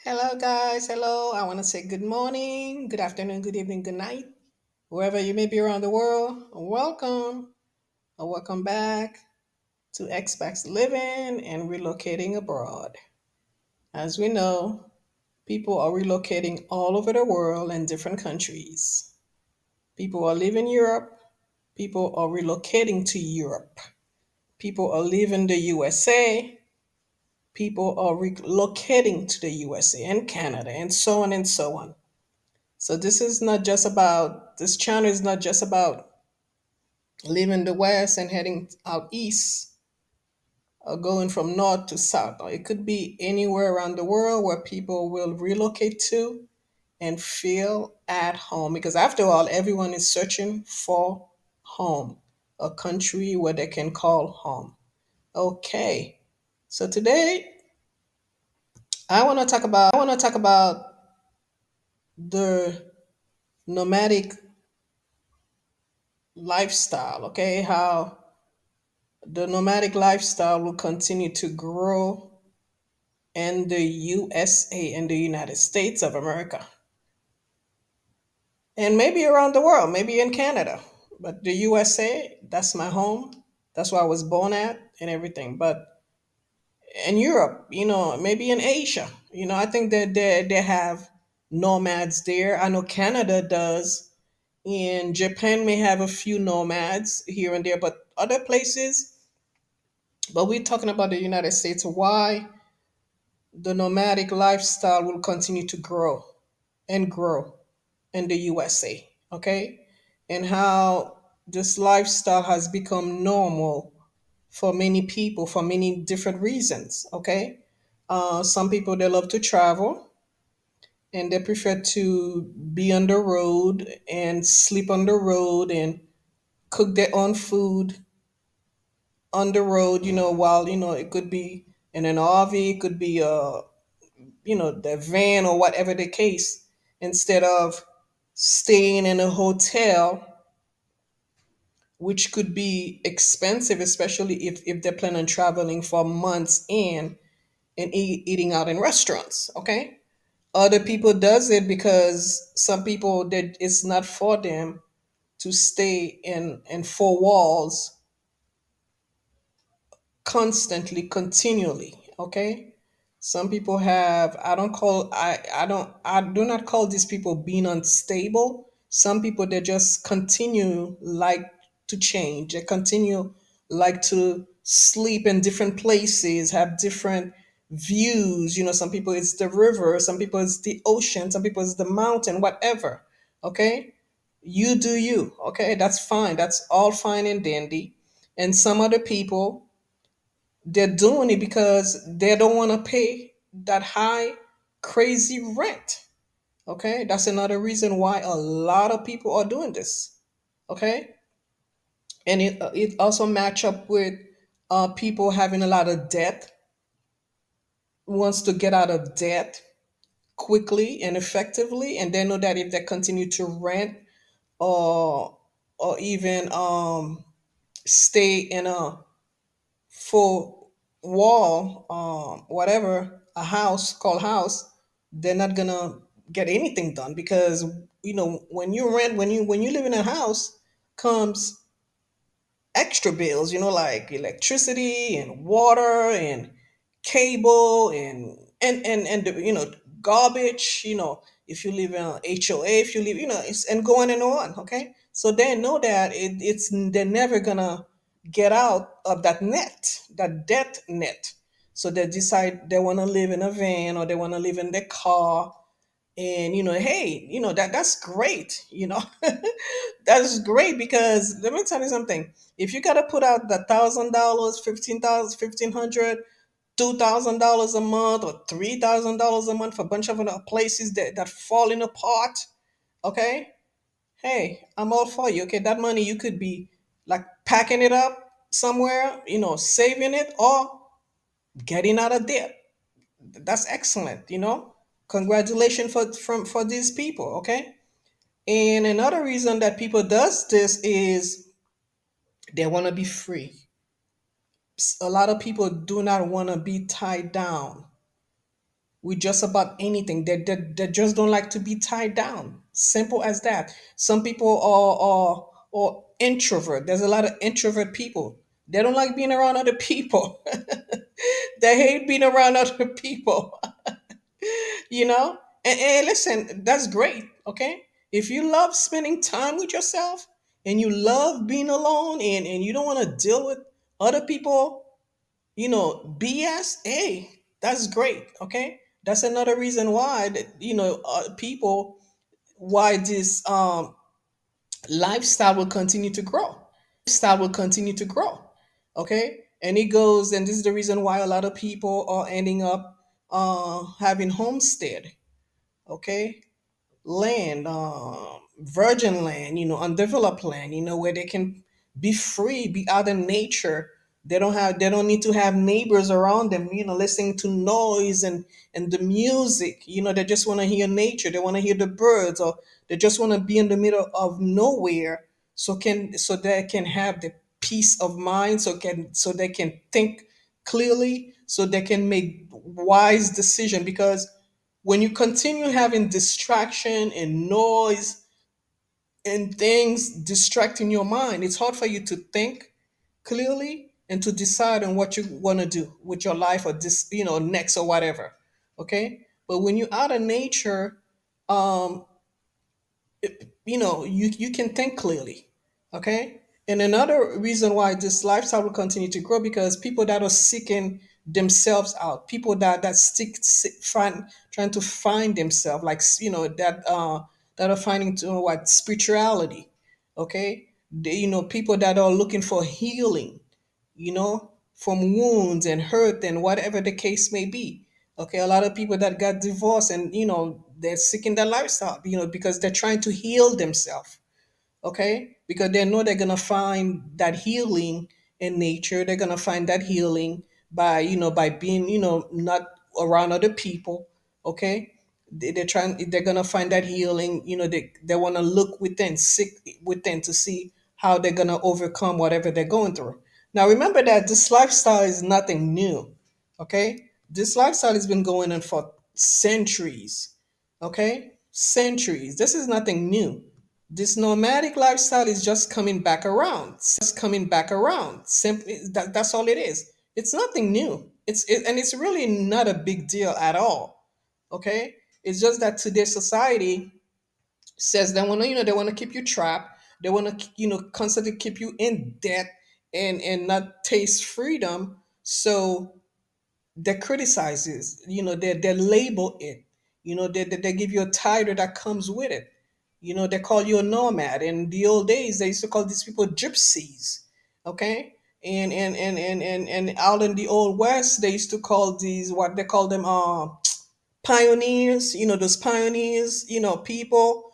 Hello, guys. Hello. I want to say good morning, good afternoon, good evening, good night, wherever you may be around the world. Welcome or welcome back to Expats Living and Relocating Abroad. As we know, people are relocating all over the world in different countries. People are leaving Europe, people are relocating to Europe, people are leaving the USA, people are relocating to the USA and Canada, and so on and so on. So this channel is not just about leaving the west and heading out east or going from north to south. Or it could be anywhere around the world where people will relocate to and feel at home. Because after all, everyone is searching for home, a country where they can call home. Okay. So today I want to talk about the nomadic lifestyle, okay? How the nomadic lifestyle will continue to grow in the USA, in the United States of America, and maybe around the world, maybe in Canada. But the USA, that's my home. That's where I was born at and everything. But in Europe, maybe in Asia, I think that they have nomads there. I know Canada does. And Japan may have a few nomads here and there, but other places. But we're talking about the United States. Why the nomadic lifestyle will continue to grow and grow in the USA, okay? And how this lifestyle has become normal for many people for many different reasons, okay? Some people they love to travel and they prefer to be on the road and sleep on the road and cook their own food on the road, while, it could be in an RV, it could be the van or whatever the case, instead of staying in a hotel, which could be expensive, especially if they're planning on traveling for months in and eating out in restaurants. Okay. Other people does it because some people that it's not for them to stay in four walls constantly, continually. Okay. Some people have, I do not call these people being unstable. Some people they just continue like to change. They continue like to sleep in different places, have different views. Some people it's the river, some people it's the ocean, some people it's the mountain, whatever. Okay. You do you. Okay. That's fine. That's all fine and dandy. And some other people they're doing it because they don't want to pay that high, crazy rent. Okay, that's another reason why a lot of people are doing this. Okay, and it also match up with people having a lot of debt, wants to get out of debt quickly and effectively, and they know that if they continue to rent or even stay in a for wall, whatever, a house called house, they're not gonna get anything done because when you rent, when you live in a house, comes extra bills, like electricity and water and cable and garbage, if you live in an HOA, if you live, and going and on, okay? So they know that they're never gonna get out of that net, that debt net. So they decide they want to live in a van or they want to live in their car, and hey, that's great, that's great, because let me tell you something. If you got to put out the $1,000, 15,000, 1,500, $2,000 a month or $3,000 a month for a bunch of other places that falling apart, okay, hey, I'm all for you. Okay, that money you could be like packing it up somewhere, saving it or getting out of debt. That's excellent, congratulations for these people, okay. And another reason that people does this is they want to be free. A lot of people do not want to be tied down with just about anything. They just don't like to be tied down. Simple as that. Some people are introvert. There's a lot of introvert people. They don't like being around other people. They hate being around other people. you know and listen, that's great. Okay, if you love spending time with yourself and you love being alone, and you don't want to deal with other people, BS, hey, that's great. Okay, that's another reason why that, people, why this lifestyle will continue to grow. Okay, and it goes, and this is the reason why a lot of people are ending up having homestead. Okay, land, virgin land, undeveloped land, where they can be free, be out in nature. They don't need to have neighbors around them, listening to noise and the music. They just want to hear nature. They want to hear the birds, or they just want to be in the middle of nowhere, so they can have the peace of mind, so they can think clearly, so they can make wise decision. Because when you continue having distraction and noise and things distracting your mind, it's hard for you to think clearly and to decide on what you want to do with your life, or this, next, or whatever. Okay, but when you're out of nature, um you can think clearly. Okay, and another reason why this lifestyle will continue to grow, because people that are seeking themselves out, people that find trying to find themselves, like, that are finding to what spirituality. Okay, people that are looking for healing, from wounds and hurt and whatever the case may be. Okay, a lot of people that got divorced, and they're seeking that lifestyle, because they're trying to heal themselves. Okay, because they know they're gonna find that healing in nature. They're gonna find that healing by being, not around other people. Okay, they're gonna find that healing. They want to look within, seek within, to see how they're gonna overcome whatever they're going through. Now remember that this lifestyle is nothing new. Okay, this lifestyle has been going on for centuries. Okay, centuries. This is nothing new. This nomadic lifestyle is just coming back around. Simply, that's all it is. It's nothing new. And it's really not a big deal at all. Okay, it's just that today's society says they want to keep you trapped. They want to, constantly keep you in debt, and not taste freedom. So they criticizes, they label it, they give you a title that comes with it. They call you a nomad. In the old days, they used to call these people gypsies. Okay, and out in the old west, they used to call these, what they call them, pioneers, those pioneers, people,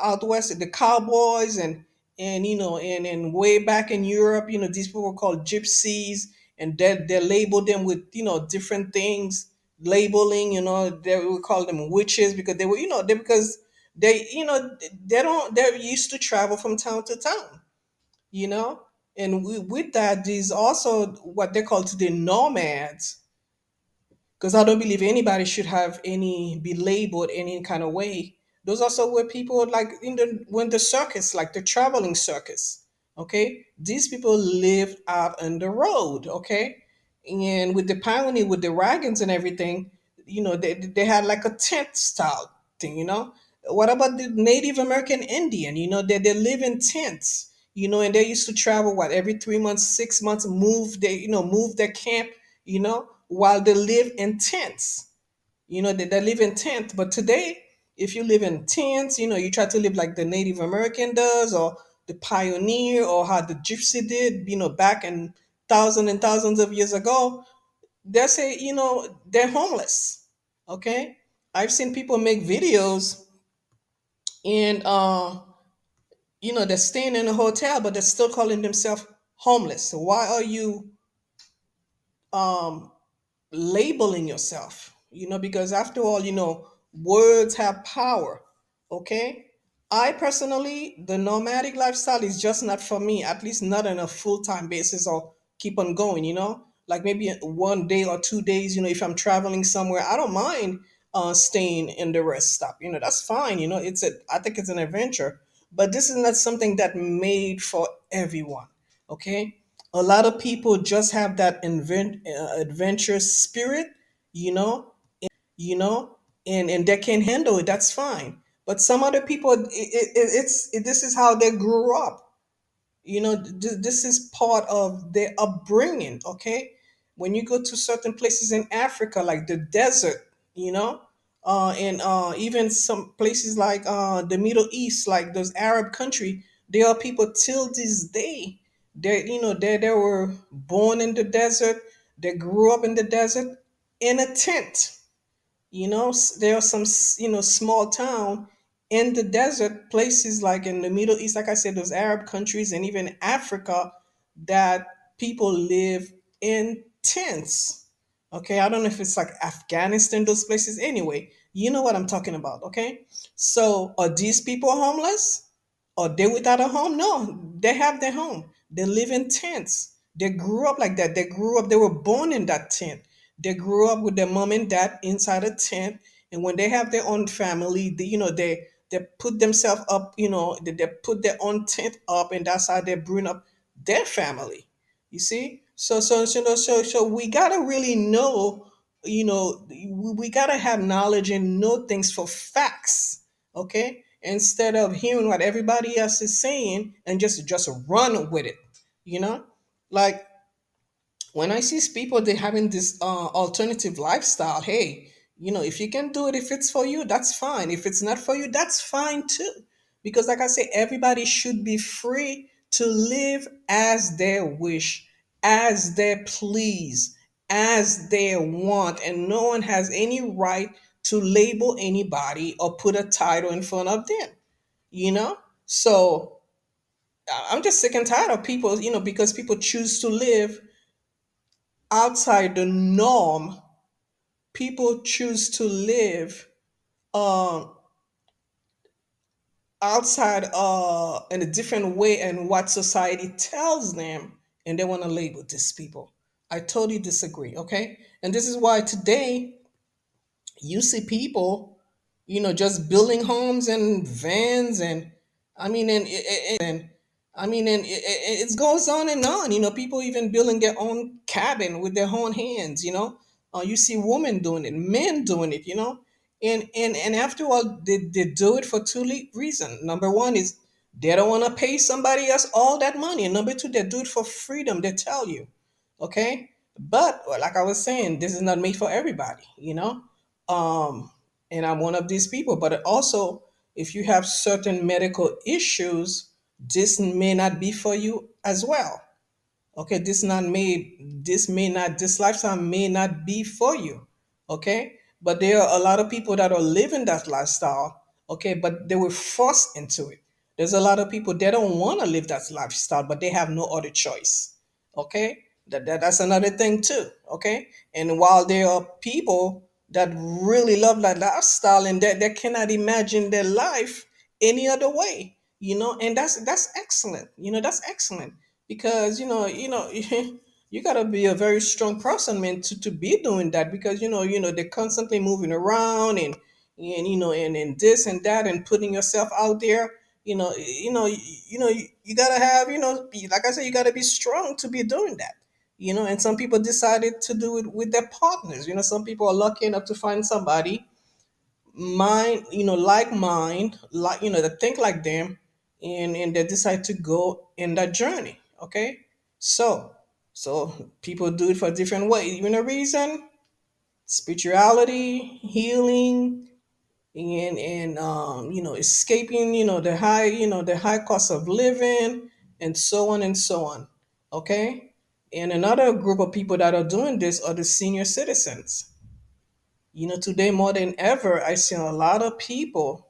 out west, the cowboys, and and way back in Europe, these people were called gypsies, and they labeled them with, different things, labeling, they would call them witches, because they were, because they, they're used to travel from town to town, you know and with that, there's also what they call today nomads, because I don't believe anybody should have any be labeled any kind of way. Those also were people like in the circus, like the traveling circus. Okay, these people lived out on the road. Okay, and with the pioneer, with the wagons and everything, they had like a tent style thing. What about the Native American Indian? They live in tents. And they used to travel what every 3 months, 6 months, move their camp, while they live in tents. They live in tents. But today, if you live in tents, you try to live like the Native American does, or the pioneer, or how the gypsy did, back in thousands and thousands of years ago, they say, they're homeless. Okay. I've seen people make videos, and they're staying in a hotel, but they're still calling themselves homeless. So why are you um labeling yourself? Because after all, words have power. Okay, I personally, the nomadic lifestyle is just not for me, at least not on a full-time basis, or keep on going. like maybe 1 day or 2 days. If I'm traveling somewhere, I don't mind staying in the rest stop. That's fine. I think it's an adventure, but this is not something that made for everyone. Okay, a lot of people just have that adventurous spirit, you know, and they can handle it. That's fine. But some other people, this is how they grew up. This is part of their upbringing. Okay, when you go to certain places in Africa, like the desert, and even some places like the Middle East, like those Arab country, there are people till this day. They were born in the desert. They grew up in the desert in a tent. There are some small town in the desert places, like in the Middle East, like I said, those Arab countries, and even Africa, that people live in tents. Okay, I don't know if it's like Afghanistan, those places. Anyway, you know what I'm talking about. Okay, so are these people homeless? Are they without a home? No, they have their home. They live in tents. They grew up like that. They were born in that tent. They grew up with their mom and dad inside a tent. And when they have their own family, they put themselves up, they put their own tent up, and that's how they bring up their family. You see? So we gotta really know, we gotta have knowledge and know things for facts. Okay, instead of hearing what everybody else is saying and just run with it. you know like, when I see people, they having this alternative lifestyle. Hey, if you can do it, if it's for you, that's fine. If it's not for you, that's fine too. Because, like I say, everybody should be free to live as they wish, as they please, as they want, and no one has any right to label anybody or put a title in front of them. You know, so I'm just sick and tired of people. Because people choose to live outside the norm. People choose to live uh, outside in a different way and what society tells them, and they want to label these people. I totally disagree. Okay, and this is why today you see people, just building homes and vans, and I mean, and it goes on and on. People even building their own cabin with their own hands. You see women doing it, men doing it. And after all, they do it for reasons. Number one is they don't want to pay somebody else all that money, and number two, they do it for freedom. They tell you, okay. But well, like I was saying, this is not made for everybody. um, and I'm one of these people. But also, if you have certain medical issues, this may not be for you as well. Okay, this lifestyle may not be for you. Okay, but there are a lot of people that are living that lifestyle. Okay, but they were forced into it. There's a lot of people, they don't want to live that lifestyle, but they have no other choice. Okay, that's another thing too. Okay, and while there are people that really love that lifestyle, and they cannot imagine their life any other way. And that's excellent. That's excellent, because you gotta be a very strong person, man, to be doing that, because they're constantly moving around, and this and that, and putting yourself out there. You gotta have, like I said, you gotta be strong to be doing that. And some people decided to do it with their partners. Some people are lucky enough to find somebody mind, like mind, like, that think like them, and they decide to go in that journey. Okay, so people do it for different ways. Even a reason, spirituality, healing, and escaping, the high cost of living, and so on and so on. Okay, and another group of people that are doing this are the senior citizens. Today more than ever, I see a lot of people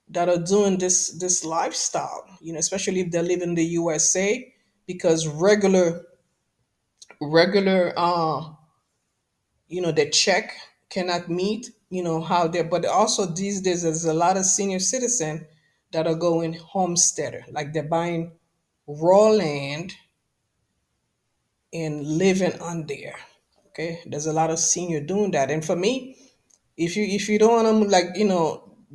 that are doing this lifestyle. Especially if they live in the USA, because regular the check cannot meet how they. But also these days, there's a lot of senior citizen that are going homesteader, like they're buying raw land, and living on there. Okay, there's a lot of senior doing that, and for me, if you don't want to, like,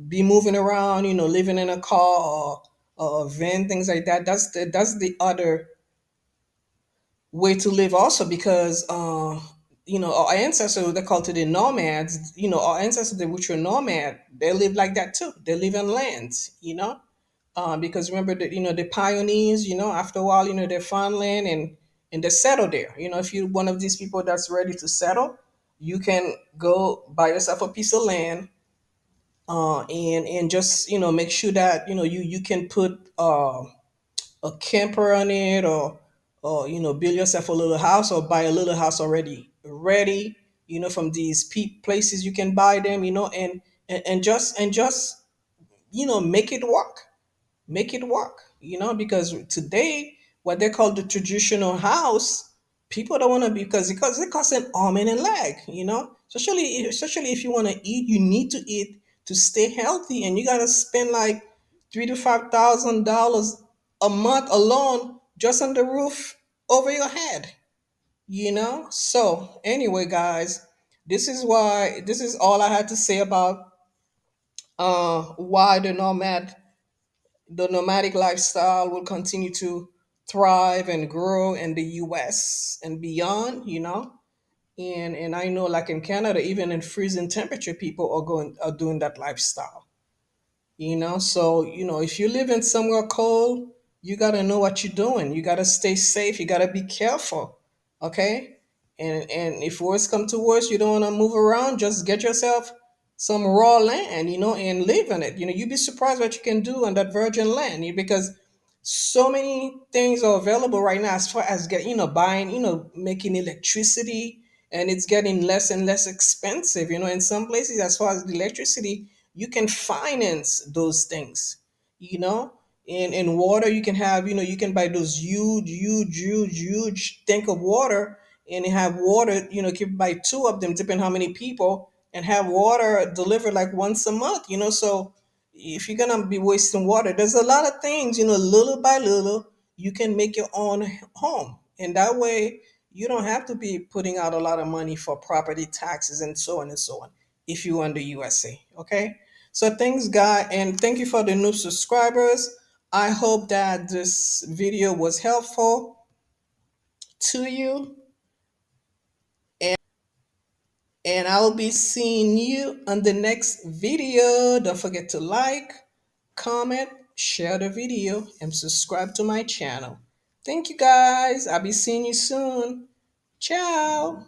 be moving around, living in a car or a van, things like that, that's the other way to live also, because our ancestors, they called it the nomads. Our ancestors, which were nomad, they live like that too. They live on lands, because remember that, the pioneers, after a while, they find land, and they settle there. If you're one of these people that's ready to settle, you can go buy yourself a piece of land, and just, make sure that, you can put a camper on it, or build yourself a little house, or buy a little house already ready, from these places. You can buy them, and just make it work. Make it work, because today, what they call the traditional house, people don't want to be, because it costs an arm and a leg, especially if you want to eat. You need to eat to stay healthy, and you got to spend like $3,000 to $5,000 a month alone, just on the roof over your head. So anyway, guys, this is all I had to say about why the nomadic lifestyle will continue to thrive and grow in the US and beyond, and I know, like in Canada, even in freezing temperature, people are doing that lifestyle. So, if you're living somewhere cold, you got to know what you're doing. You got to stay safe. You got to be careful. Okay. And if worse come to worse, you don't want to move around, just get yourself some raw land, and live in it. You'd be surprised what you can do on that virgin land, because so many things are available right now, as far as buying, making electricity, and it's getting less and less expensive. In some places, as far as the electricity, you can finance those things, you know in water, you can have, you can buy those huge tank of water, and have water, you can buy two of them, depending how many people, and have water delivered like once a month. So if you're gonna be wasting water, there's a lot of things, little by little, you can make your own home, and that way you don't have to be putting out a lot of money for property taxes and so on and so on, if you are in the USA. Okay, so thanks, guy, and thank you for the new subscribers. I hope that this video was helpful to you, and I'll be seeing you on the next video. Don't forget to like, comment, share the video, and subscribe to my channel. Thank you, guys. I'll be seeing you soon. Ciao.